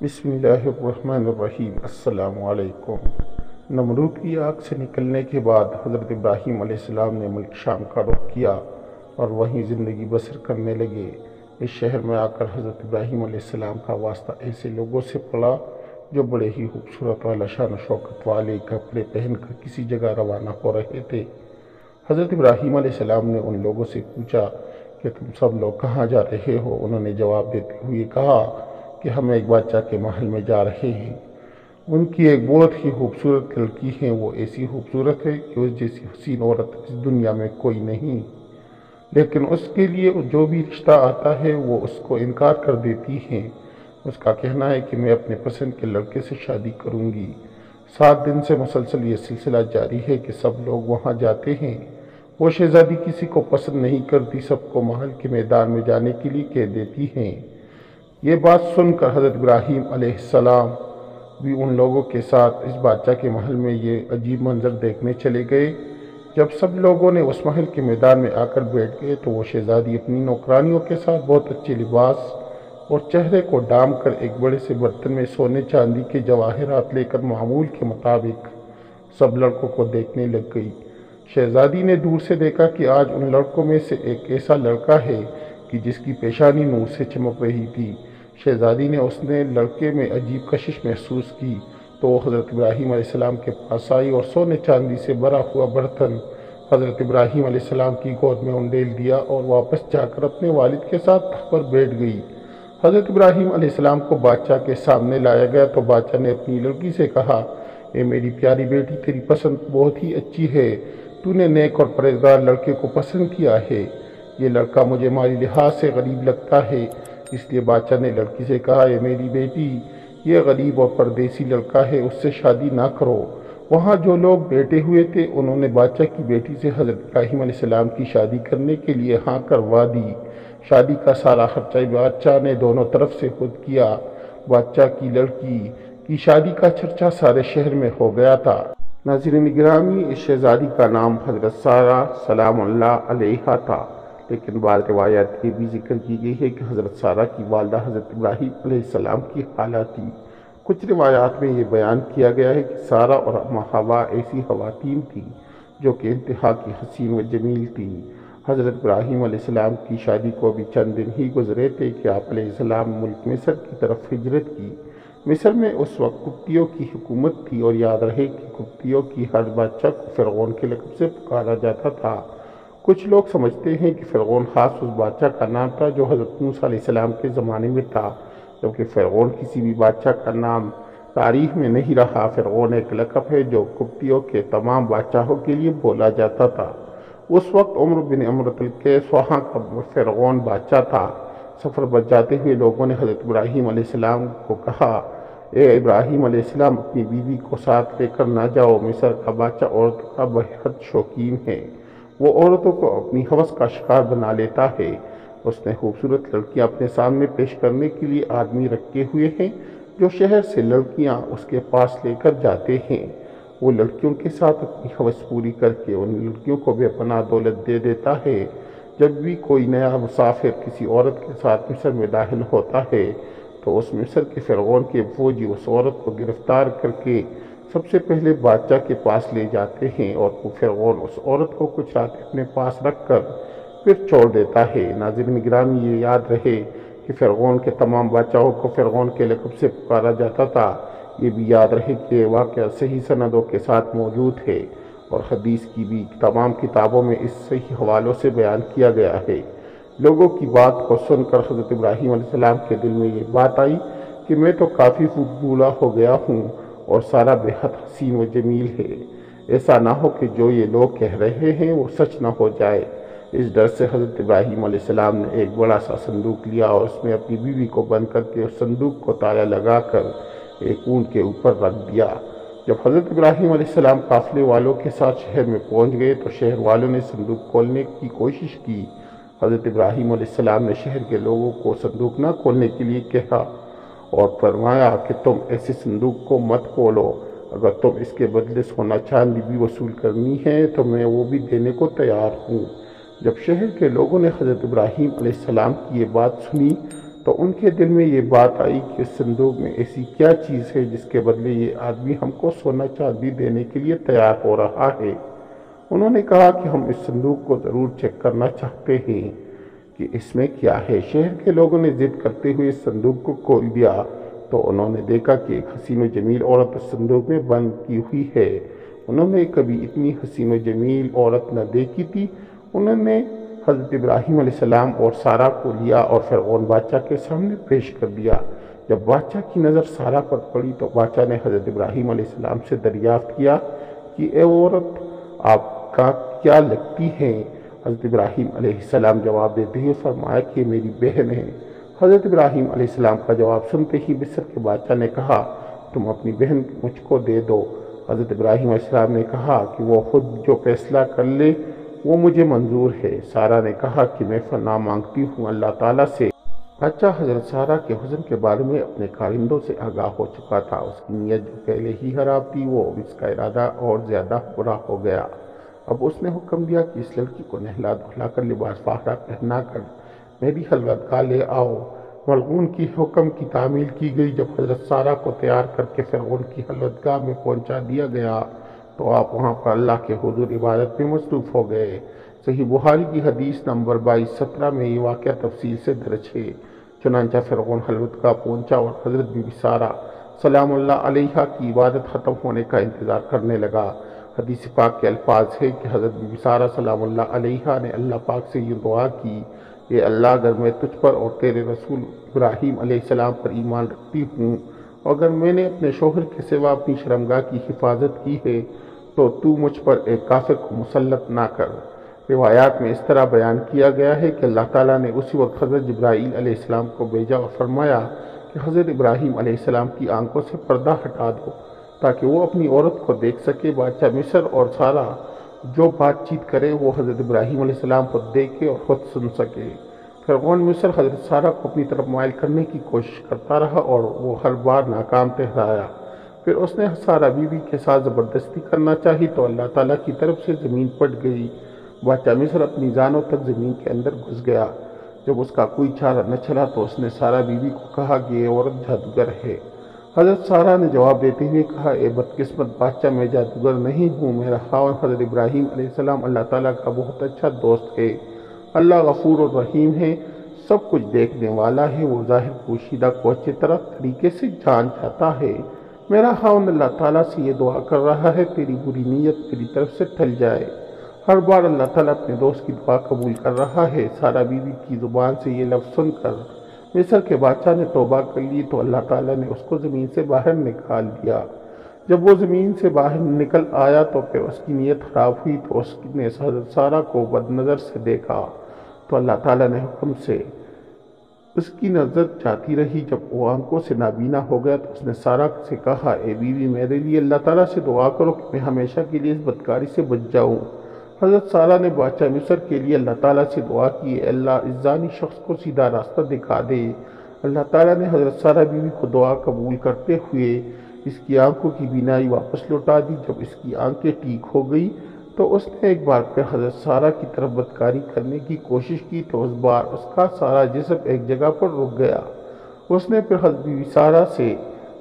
بسم اللہ الرحمن الرحیم۔ السلام علیکم۔ نمرود کی آگ سے نکلنے کے بعد حضرت ابراہیم علیہ السلام نے ملک شام کا رخ کیا اور وہیں زندگی بسر کرنے لگے۔ اس شہر میں آ کر حضرت ابراہیم علیہ السلام کا واسطہ ایسے لوگوں سے پڑا جو بڑے ہی خوبصورت اور شان و شوکت والے کپڑے پہن کر کسی جگہ روانہ ہو رہے تھے۔ حضرت ابراہیم علیہ السلام نے ان لوگوں سے پوچھا کہ تم سب لوگ کہاں جا رہے ہو؟ انہوں نے جواب دیتے ہوئے کہا کہ ہم ایک بادشاہ کے محل میں جا رہے ہیں۔ ان کی ایک بہت ہی خوبصورت لڑکی ہے، وہ ایسی خوبصورت ہے کہ اس جیسی حسین عورت اس دنیا میں کوئی نہیں، لیکن اس کے لیے جو بھی رشتہ آتا ہے وہ اس کو انکار کر دیتی ہے۔ اس کا کہنا ہے کہ میں اپنے پسند کے لڑکے سے شادی کروں گی۔ 7 دن سے مسلسل یہ سلسلہ جاری ہے کہ سب لوگ وہاں جاتے ہیں۔ وہ شہزادی کسی کو پسند نہیں کرتی، سب کو محل کے میدان میں جانے کے لیے کہہ دیتی ہیں۔ یہ بات سن کر حضرت ابراہیم علیہ السلام بھی ان لوگوں کے ساتھ اس بادشاہ کے محل میں یہ عجیب منظر دیکھنے چلے گئے۔ جب سب لوگوں نے اس محل کے میدان میں آ کر بیٹھ گئے تو وہ شہزادی اپنی نوکرانیوں کے ساتھ بہت اچھے لباس اور چہرے کو ڈھانپ کر ایک بڑے سے برتن میں سونے چاندی کے جواہرات لے کر معمول کے مطابق سب لڑکوں کو دیکھنے لگ گئی۔ شہزادی نے دور سے دیکھا کہ آج ان لڑکوں میں سے ایک ایسا لڑکا ہے کہ جس کی پیشانی نور سے چمک رہی تھی۔ شہزادی نے اس لڑکے میں عجیب کشش محسوس کی تو وہ حضرت ابراہیم علیہ السلام کے پاس آئی اور سونے چاندی سے بھرا ہوا برتن حضرت ابراہیم علیہ السلام کی گود میں انڈیل دیا اور واپس جا کر اپنے والد کے ساتھ تخت پر بیٹھ گئی۔ حضرت ابراہیم علیہ السلام کو بادشاہ کے سامنے لایا گیا تو بادشاہ نے اپنی لڑکی سے کہا، اے میری پیاری بیٹی، تیری پسند بہت ہی اچھی ہے، تو نے نیک اور پرہیزگار لڑکے کو پسند کیا ہے۔ یہ لڑکا مجھے مالی لحاظ سے غریب لگتا ہے، اس لیے بادشاہ نے لڑکی سے کہا، اے میری بیٹی، یہ غریب اور پردیسی لڑکا ہے، اس سے شادی نہ کرو۔ وہاں جو لوگ بیٹھے ہوئے تھے انہوں نے بادشاہ کی بیٹی سے حضرت ابراہیم علیہ السلام کی شادی کرنے کے لیے ہاں کروا دی۔ شادی کا سارا خرچہ بادشاہ نے دونوں طرف سے خود کیا۔ بادشاہ کی لڑکی کی شادی کا چرچا سارے شہر میں ہو گیا تھا۔ ناظرین گرامی، اس شہزادی کا نام حضرت سارہ سلام اللہ علیہا تھا، لیکن بعض روایات یہ بھی ذکر کی گئی ہے کہ حضرت سارہ کی والدہ حضرت ابراہیم علیہ السلام کی خالہ تھی۔ کچھ روایات میں یہ بیان کیا گیا ہے کہ سارہ اور اماں حوا ایسی خواتین تھیں جو کہ انتہا کی حسین و جمیل تھیں۔ حضرت ابراہیم علیہ السلام کی شادی کو بھی چند دن ہی گزرے تھے کہ آپ علیہ السلام ملک مصر کی طرف ہجرت کی۔ مصر میں اس وقت قبطیوں کی حکومت تھی اور یاد رہے کہ قبطیوں کی ہر بادشاہ کو فرعون کے لقب سے پکارا جاتا تھا۔ کچھ لوگ سمجھتے ہیں کہ فرعون خاص اس بادشاہ کا نام تھا جو حضرت موسیٰ علیہ السلام کے زمانے میں تھا، جبکہ فرعون کسی بھی بادشاہ کا نام تاریخ میں نہیں رہا۔ فرعون ایک لقب ہے جو قبطیوں کے تمام بادشاہوں کے لیے بولا جاتا تھا۔ اس وقت عمر بن امرۃ القیس وہاں کا فرعون بادشاہ تھا۔ سفر پر جاتے ہوئے لوگوں نے حضرت ابراہیم علیہ السلام کو کہا، اے ابراہیم علیہ السلام، اپنی بیوی کو ساتھ لے کر نہ جاؤ، مصر کا بادشاہ عورتوں کا بہت شوقین ہے، وہ عورتوں کو اپنی ہوس کا شکار بنا لیتا ہے۔ اس نے خوبصورت لڑکیاں اپنے سامنے پیش کرنے کے لیے آدمی رکھے ہوئے ہیں جو شہر سے لڑکیاں اس کے پاس لے کر جاتے ہیں۔ وہ لڑکیوں کے ساتھ اپنی ہوس پوری کر کے ان لڑکیوں کو بے پناہ دولت دے دیتا ہے۔ جب بھی کوئی نیا مسافر کسی عورت کے ساتھ مصر میں داخل ہوتا ہے تو اس مصر کے فرعون کے فوجی اس عورت کو گرفتار کر کے سب سے پہلے بادشاہ کے پاس لے جاتے ہیں اور وہ فرعون اس عورت کو کچھ رات اپنے پاس رکھ کر پھر چھوڑ دیتا ہے۔ ناظرین گرامی، یہ یاد رہے کہ فرعون کے تمام بادشاہوں کو فرعون کے لقب سے پکارا جاتا تھا۔ یہ بھی یاد رہے کہ یہ واقعہ صحیح سندوں کے ساتھ موجود ہے اور حدیث کی بھی تمام کتابوں میں اس صحیح حوالوں سے بیان کیا گیا ہے۔ لوگوں کی بات کو سن کر حضرت ابراہیم علیہ السلام کے دل میں یہ بات آئی کہ میں تو کافی بوڑھا ہو گیا ہوں اور سارا بے حد حسین و جمیل ہے، ایسا نہ ہو کہ جو یہ لوگ کہہ رہے ہیں وہ سچ نہ ہو جائے۔ اس ڈر سے حضرت ابراہیم علیہ السلام نے ایک بڑا سا صندوق لیا اور اس میں اپنی بیوی کو بند کر کے اس صندوق کو تالا لگا کر ایک اونٹ کے اوپر رکھ دیا۔ جب حضرت ابراہیم علیہ السلام قافلے والوں کے ساتھ شہر میں پہنچ گئے تو شہر والوں نے صندوق کھولنے کی کوشش کی۔ حضرت ابراہیم علیہ السلام نے شہر کے لوگوں کو صندوق نہ کھولنے کے لیے کہا اور فرمایا کہ تم ایسے صندوق کو مت کھولو، اگر تم اس کے بدلے سونا چاندی بھی وصول کرنی ہے تو میں وہ بھی دینے کو تیار ہوں۔ جب شہر کے لوگوں نے حضرت ابراہیم علیہ السلام کی یہ بات سنی تو ان کے دل میں یہ بات آئی کہ اس صندوق میں ایسی کیا چیز ہے جس کے بدلے یہ آدمی ہم کو سونا چاندی دینے کے لیے تیار ہو رہا ہے۔ انہوں نے کہا کہ ہم اس صندوق کو ضرور چیک کرنا چاہتے ہیں کہ اس میں کیا ہے۔ شہر کے لوگوں نے ضد کرتے ہوئے اس صندوق کو کھول دیا تو انہوں نے دیکھا کہ ایک حسین و جمیل عورت اس صندوق میں بند کی ہوئی ہے۔ انہوں نے کبھی اتنی حسین و جمیل عورت نہ دیکھی تھی۔ انہوں نے حضرت ابراہیم علیہ السلام اور سارہ کو لیا اور فرعون بادشاہ کے سامنے پیش کر دیا۔ جب بادشاہ کی نظر سارہ پر پڑی تو بادشاہ نے حضرت ابراہیم علیہ السلام سے دریافت کیا کہ اے عورت، آپ کا کیا لگتی ہیں؟ حضرت ابراہیم علیہ السلام جواب دیتے ہوئے فرمایا کہ میری بہن ہے۔ حضرت ابراہیم علیہ السلام کا جواب سنتے ہی مصر کے بادشاہ نے کہا، تم اپنی بہن مجھ کو دے دو۔ حضرت ابراہیم علیہ السلام نے کہا کہ وہ خود جو فیصلہ کر لے وہ مجھے منظور ہے۔ سارہ نے کہا کہ میں پناہ مانگتی ہوں اللہ تعالیٰ سے۔ بادشاہ حضرت سارہ کے حزن کے بارے میں اپنے کارندوں سے آگاہ ہو چکا تھا۔ اس کی نیت جو پہلے ہی خراب تھی وہ اس کا ارادہ اور زیادہ برا ہو گیا۔ اب اس نے حکم دیا کہ اس لڑکی کو نہلا دھلا کر لباس فاخرہ پہنا کر میری خلوتگاہ لے آؤ۔ ملعون کی حکم کی تعمیل کی گئی۔ جب حضرت سارہ کو تیار کر کے فرعون کی خلوتگاہ میں پہنچا دیا گیا تو آپ وہاں پر اللہ کے حضور عبادت میں مصروف ہو گئے۔ صحیح بخاری کی حدیث نمبر 2217 میں یہ واقعہ تفصیل سے درج ہے۔ چنانچہ فرعون خلوتگاہ پہنچا اور حضرت بی بی سارہ سلام اللہ علیہا کی عبادت ختم ہونے کا انتظار کرنے لگا۔ حدیث پاک کے الفاظ ہے کہ حضرت بی بی سارہ سلام اللہ علیہا نے اللہ پاک سے یہ دعا کی، اے اللہ، اگر میں تجھ پر اور تیرے رسول ابراہیم علیہ السلام پر ایمان رکھتی ہوں اور اگر میں نے اپنے شوہر کے سوا اپنی شرمگاہ کی حفاظت کی ہے تو تو مجھ پر ایک کافر کو مسلط نہ کر۔ روایات میں اس طرح بیان کیا گیا ہے کہ اللہ تعالیٰ نے اسی وقت حضرت جبرائیل علیہ السلام کو بھیجا اور فرمایا کہ حضرت ابراہیم علیہ السلام کی آنکھوں سے پردہ ہٹا دو تاکہ وہ اپنی عورت کو دیکھ سکے۔ بادشاہ مصر اور سارہ جو بات چیت کرے وہ حضرت ابراہیم علیہ السلام کو دیکھے اور خود سن سکے۔ فرعون مصر حضرت سارہ کو اپنی طرف مائل کرنے کی کوشش کرتا رہا اور وہ ہر بار ناکام ٹھہرایا۔ پھر اس نے سارہ بیوی کے ساتھ زبردستی کرنا چاہی تو اللہ تعالیٰ کی طرف سے زمین پھٹ گئی۔ بادشاہ مصر اپنی جانوں تک زمین کے اندر گھس گیا۔ جب اس کا کوئی چارہ نہ چلا تو اس نے سارہ بیوی کو کہا کہ یہ عورت جادوگر ہے۔ حضرت سارہ نے جواب دیتے ہوئے کہا، اے بدقسمت بادشاہ، میں جادوگر نہیں ہوں، میرا خاوند حضرت ابراہیم علیہ السلام اللہ تعالیٰ کا بہت اچھا دوست ہے۔ اللہ غفور اور رحیم ہے، سب کچھ دیکھنے والا ہے، وہ ظاہر پوشیدہ کو اچھی طرح طریقے سے جان جاتا ہے۔ میرا خاوند اللہ تعالیٰ سے یہ دعا کر رہا ہے تیری بری نیت میری طرف سے ٹل جائے۔ ہر بار اللہ تعالیٰ اپنے دوست کی دعا قبول کر رہا ہے۔ سارہ بیوی کی زبان سے یہ لفظ سن کر مصر کے بادشاہ نے توبہ کر لی تو اللہ تعالیٰ نے اس کو زمین سے باہر نکال دیا۔ جب وہ زمین سے باہر نکل آیا تو پھر اس کی نیت خراب ہوئی تو اس نے حضرت سارہ کو بد نظر سے دیکھا تو اللہ تعالیٰ نے حکم سے اس کی نظر جاتی رہی۔ جب وہ آنکھوں سے نابینا ہو گیا تو اس نے سارہ سے کہا، اے بیوی، میرے لیے اللہ تعالیٰ سے دعا کرو کہ میں ہمیشہ کے لیے اس بدکاری سے بچ جاؤں۔ حضرت سارہ نے بادشاہ مصر کے لیے اللہ تعالیٰ سے دعا کی، اے اللہ، اس زانی شخص کو سیدھا راستہ دکھا دے۔ اللہ تعالیٰ نے حضرت سارہ بیوی کو دعا قبول کرتے ہوئے اس کی آنکھوں کی بینائی واپس لوٹا دی۔ جب اس کی آنکھیں ٹھیک ہو گئی تو اس نے ایک بار پھر حضرت سارہ کی طرف بدکاری کرنے کی کوشش کی تو اس بار اس کا سارا جسم ایک جگہ پر رک گیا۔ اس نے پھر حضرت بیوی سارہ سے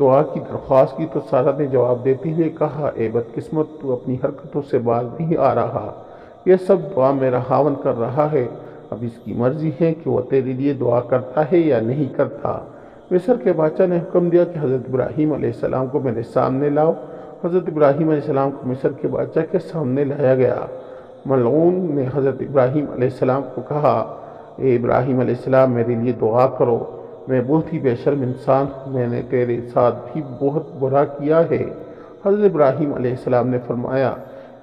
دعا کی درخواست کی تو سارہ نے جواب دیتے ہوئے کہا، اے بدقسمت، تو اپنی حرکتوں سے باز نہیں آ رہا، یہ سب دعا میرا خاوند کر رہا ہے، اب اس کی مرضی ہے کہ وہ تیرے لیے دعا کرتا ہے یا نہیں کرتا۔ مصر کے بادشاہ نے حکم دیا کہ حضرت ابراہیم علیہ السلام کو میرے سامنے لاؤ۔ حضرت ابراہیم علیہ السلام کو مصر کے بادشاہ کے سامنے لایا گیا۔ ملعون نے حضرت ابراہیم علیہ السلام کو کہا، اے ابراہیم علیہ السلام، میرے لیے دعا کرو، میں بہت ہی بے شرم انسان ہوں، میں نے تیرے ساتھ بھی بہت برا کیا ہے۔ حضرت ابراہیم علیہ السلام نے فرمایا،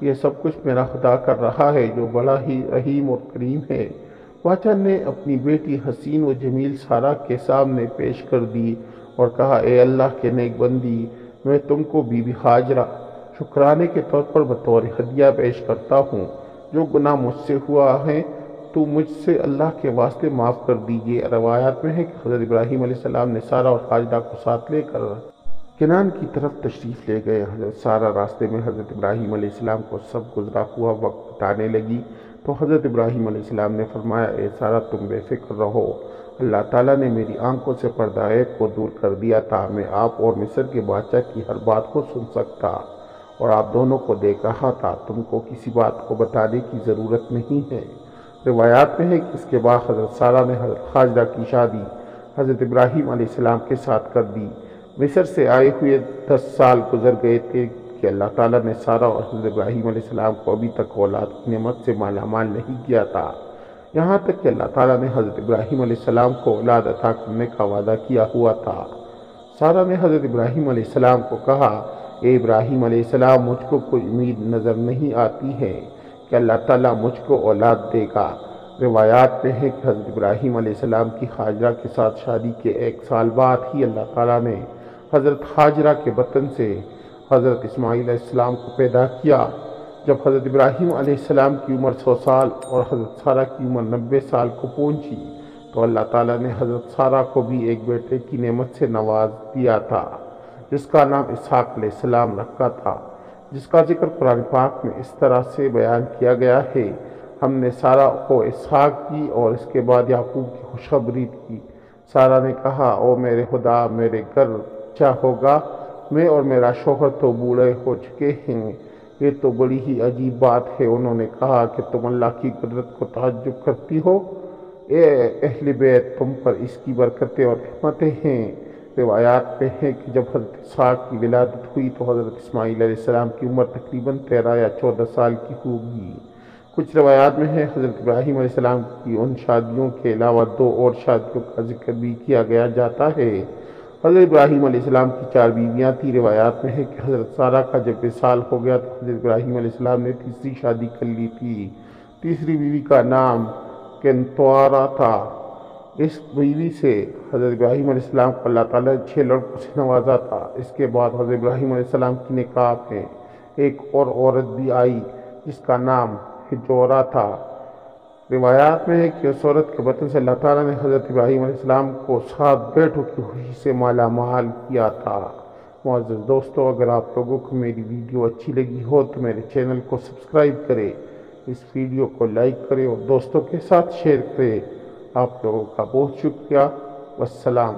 یہ سب کچھ میرا خدا کر رہا ہے جو بڑا ہی رحیم اور کریم ہے۔ بادشاہ نے اپنی بیٹی حسین و جمیل سارہ کے سامنے پیش کر دی اور کہا، اے اللہ کے نیک بندی، میں تم کو بی بی ہاجرہ شکرانے کے طور پر بطور ہدیہ پیش کرتا ہوں۔ جو گناہ مجھ سے ہوا ہے تو مجھ سے اللہ کے واسطے معاف کر دیجیے۔ روایات میں ہے کہ حضرت ابراہیم علیہ السلام نے سارہ اور ہاجرہ کو ساتھ لے کر کنعان کی طرف تشریف لے گئے۔ حضرت سارہ راستے میں حضرت ابراہیم علیہ السلام کو سب گزرا ہوا وقت بتانے لگی۔ تو حضرت ابراہیم علیہ السلام نے فرمایا اے سارہ تم بے فکر رہو، اللہ تعالیٰ نے میری آنکھوں سے پردہ عیب کو دور کر دیا تھا، میں آپ اور مصر کے بادشاہ کی ہر بات کو سن سکتا اور آپ دونوں کو دیکھ رہا تھا، تم کو کسی بات کو بتانے کی ضرورت نہیں ہے۔ روایات میں ہے کہ اس کے بعد حضرت سارہ نے حضرت ہاجرہ کی شادی حضرت ابراہیم علیہ السلام کے ساتھ کر دی۔ مصر سے آئے ہوئے 10 سال گزر گئے تھے کہ اللہ تعالیٰ نے سارہ اور حضرت ابراہیم علیہ السلام کو ابھی تک اولاد کی نعمت سے مالا مال نہیں کیا تھا، یہاں تک کہ اللہ تعالیٰ نے حضرت ابراہیم علیہ السلام کو اولاد عطا کرنے کا وعدہ کیا ہوا تھا۔ سارہ نے حضرت ابراہیم علیہ السلام کو کہا اے ابراہیم علیہ السلام، مجھ کو کوئی امید نظر نہیں آتی ہے کہ اللہ تعالیٰ مجھ کو اولاد دے گا۔ روایات میں ہے کہ حضرت ابراہیم علیہ السلام کی ہاجرہ کے ساتھ شادی کے 1 سال بعد ہی اللہ تعالیٰ نے حضرت ہاجرہ کے بطن سے حضرت اسماعیل علیہ السلام کو پیدا کیا۔ جب حضرت ابراہیم علیہ السلام کی عمر 100 سال اور حضرت سارہ کی عمر 90 سال کو پہنچی تو اللہ تعالیٰ نے حضرت سارہ کو بھی ایک بیٹے کی نعمت سے نواز دیا تھا جس کا نام اسحاق علیہ السلام رکھا تھا، جس کا ذکر قرآن پاک میں اس طرح سے بیان کیا گیا ہے، ہم نے سارہ کو اسحاق دی اور اس کے بعد یعقوب کی خوشخبری دی۔ سارہ نے کہا او میرے خدا، میرے گھر کیا ہوگا، میں اور میرا شوہر تو بوڑھے ہو چکے ہیں، یہ تو بڑی ہی عجیب بات ہے۔ انہوں نے کہا کہ تم اللہ کی قدرت کو تعجب کرتی ہو، اے اہل بیت تم پر اس کی برکتیں اور رحمتیں ہیں۔ روایات میں ہے کہ جب حضرت اسحاق کی ولادت ہوئی تو حضرت اسماعیل علیہ السلام کی عمر تقریباً 13 یا 14 سال کی ہوگی۔ کچھ روایات میں ہے حضرت ابراہیم علیہ السلام کی ان شادیوں کے علاوہ 2 اور شادیوں کا ذکر بھی کیا جاتا ہے۔ حضرت ابراہیم علیہ السلام کی 4 بیویاں تھیں۔ روایات میں ہے کہ حضرت سارہ کا جب وصال ہو گیا تو حضرت ابراہیم علیہ السلام نے تیسری شادی کر لی تھی۔ تیسری بیوی کا نام کنتوارا تھا۔ اس بیوی سے حضرت ابراہیم علیہ السلام کو اللہ تعالیٰ نے 6 لڑکوں سے نوازا تھا۔ اس کے بعد حضرت ابراہیم علیہ السلام کی نکاح میں ایک اور عورت بھی آئی جس کا نام ہجورہ تھا۔ روایات میں ہے کہ اس عورت کے بطن سے اللہ تعالیٰ نے حضرت ابراہیم علیہ السلام کو 7 بیٹوں کی خوشی سے مالا مال کیا تھا۔ معزز دوستو، اگر آپ لوگوں کو میری ویڈیو اچھی لگی ہو تو میرے چینل کو سبسکرائب کریں، اس ویڈیو کو لائک کریں اور دوستوں کے ساتھ شیئر کریں۔ آپ لوگوں کا بہت شکریہ۔ والسلام۔